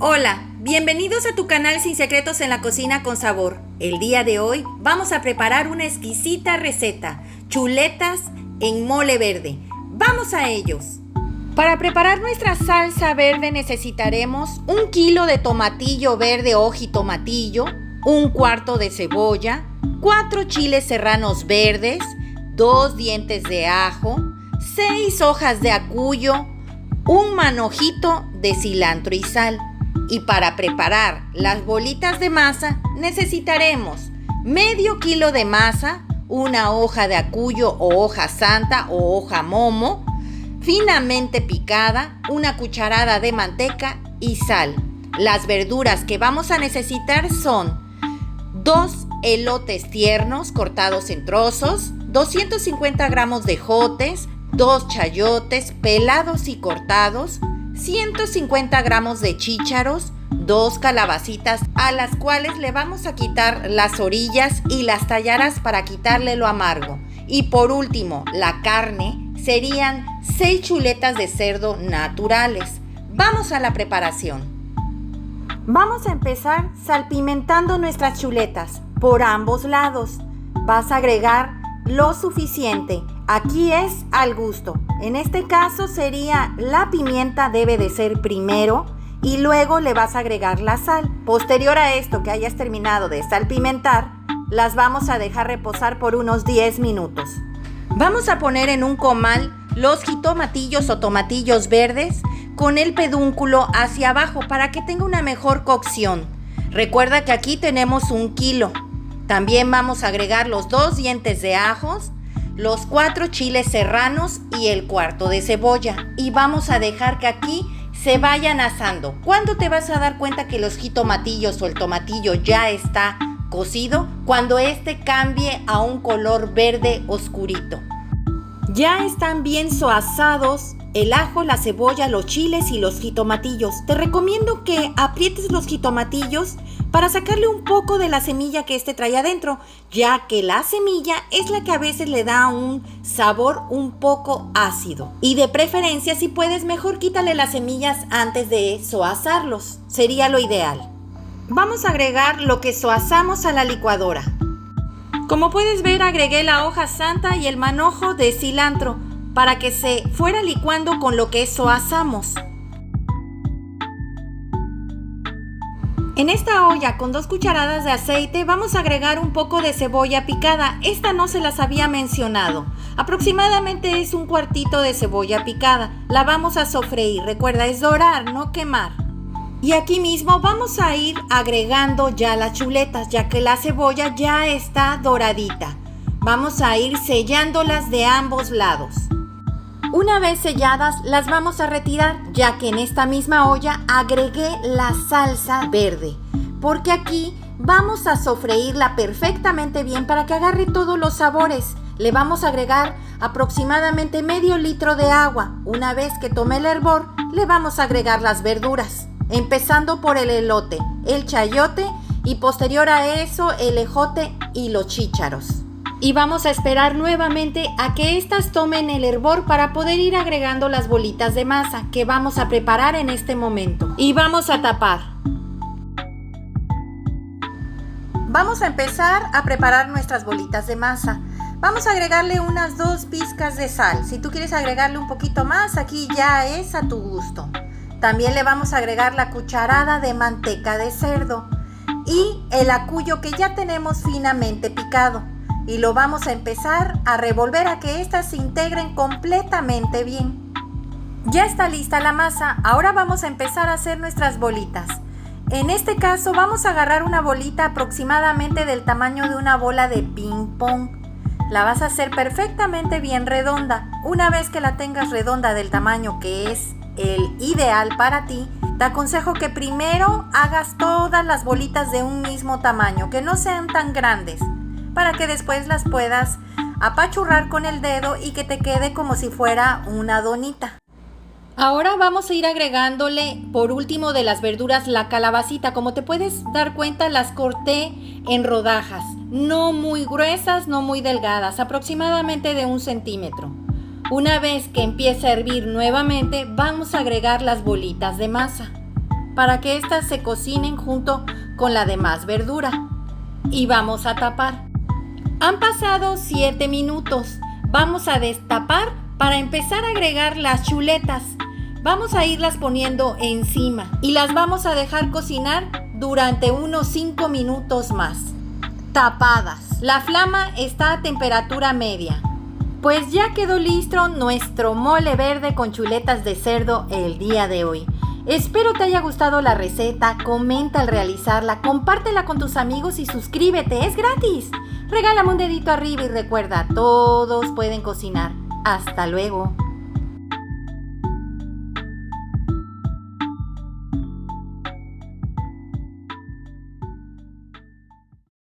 Hola, bienvenidos a tu canal Sin Secretos en la Cocina con Sabor. El día de hoy vamos a preparar una exquisita receta, chuletas en mole verde. ¡Vamos a ellos! Para preparar nuestra salsa verde necesitaremos 1 kilo de tomatillo verde o jitomatillo, 1/4 de cebolla, 4 chiles serranos verdes, 2 dientes de ajo, 6 hojas de acuyo, un manojito de cilantro y sal. Y para preparar las bolitas de masa necesitaremos medio kilo de masa, una hoja de acuyo o hoja santa o hoja momo, finamente picada, una cucharada de manteca y sal. Las verduras que vamos a necesitar son 2 elotes tiernos cortados en trozos, 250 gramos de ejotes, 2 chayotes pelados y cortados, 150 gramos de chícharos, 2 calabacitas a las cuales le vamos a quitar las orillas y las tallarás para quitarle lo amargo. Y por último, la carne serían 6 chuletas de cerdo naturales. Vamos a la preparación. Vamos a empezar salpimentando nuestras chuletas por ambos lados. Vas a agregar lo suficiente. Aquí es al gusto. En este caso sería la pimienta, debe de ser primero y luego le vas a agregar la sal. Posterior a esto que hayas terminado de salpimentar, las vamos a dejar reposar por unos 10 minutos. Vamos a poner en un comal los jitomatillos o tomatillos verdes con el pedúnculo hacia abajo para que tenga una mejor cocción. Recuerda que aquí tenemos 1 kilo. También vamos a agregar los 2 dientes de ajos, los 4 chiles serranos y el 1/4 de cebolla. Y vamos a dejar que aquí se vayan asando. ¿Cuándo te vas a dar cuenta que los jitomatillos o el tomatillo ya está cocido? Cuando este cambie a un color verde oscurito. Ya están bien asados el ajo, la cebolla, los chiles y los jitomatillos. Te recomiendo que aprietes los jitomatillos para sacarle un poco de la semilla que trae adentro, ya que la semilla es la que a veces le da un sabor un poco ácido. Y de preferencia, si puedes, mejor quítale las semillas antes de asarlos. Sería lo ideal. Vamos a agregar lo que asamos a la licuadora. Como puedes ver, agregué la hoja santa y el manojo de cilantro para que se fuera licuando con lo que asamos. En esta olla con 2 cucharadas de aceite vamos a agregar un poco de cebolla picada. Esta no se las había mencionado. Aproximadamente es 1/4 de cebolla picada. La vamos a sofreír. Recuerda, es dorar, no quemar. Y aquí mismo vamos a ir agregando ya las chuletas, ya que la cebolla ya está doradita. Vamos a ir sellándolas de ambos lados. Una vez selladas, las vamos a retirar, ya que en esta misma olla agregué la salsa verde, porque aquí vamos a sofreírla perfectamente bien para que agarre todos los sabores. Le vamos a agregar aproximadamente medio litro de agua. Una vez que tome el hervor, le vamos a agregar las verduras, empezando por el elote, el chayote y posterior a eso el ejote y los chícharos. Y vamos a esperar nuevamente a que estas tomen el hervor para poder ir agregando las bolitas de masa que vamos a preparar en este momento. Y vamos a tapar. Vamos a empezar a preparar nuestras bolitas de masa. Vamos a agregarle unas 2 pizcas de sal. Si tú quieres agregarle un poquito más, aquí ya es a tu gusto. También le vamos a agregar la cucharada de manteca de cerdo y el acuyo que ya tenemos finamente picado. Y lo vamos a empezar a revolver a que estas se integren completamente bien. Ya está lista la masa. Ahora vamos a empezar a hacer nuestras bolitas. En este caso vamos a agarrar una bolita aproximadamente del tamaño de una bola de ping pong. La vas a hacer perfectamente bien redonda. Una vez que la tengas redonda del tamaño que es el ideal para ti, te aconsejo que primero hagas todas las bolitas de un mismo tamaño, que no sean tan grandes, para que después las puedas apachurrar con el dedo y que te quede como si fuera una donita. Ahora vamos a ir agregándole por último de las verduras la calabacita. Como te puedes dar cuenta, las corté en rodajas, no muy gruesas, no muy delgadas, aproximadamente de 1 centímetro. Una vez que empiece a hervir nuevamente, vamos a agregar las bolitas de masa. para que éstas se cocinen junto con la demás verdura. Y vamos a tapar. Han pasado 7 minutos. Vamos a destapar para empezar a agregar las chuletas. Vamos a irlas poniendo encima y las vamos a dejar cocinar durante unos 5 minutos más. Tapadas. La flama está a temperatura media. Pues ya quedó listo nuestro mole verde con chuletas de cerdo el día de hoy. Espero te haya gustado la receta, comenta al realizarla, compártela con tus amigos y suscríbete, es gratis. Regálame un dedito arriba y recuerda, todos pueden cocinar. Hasta luego.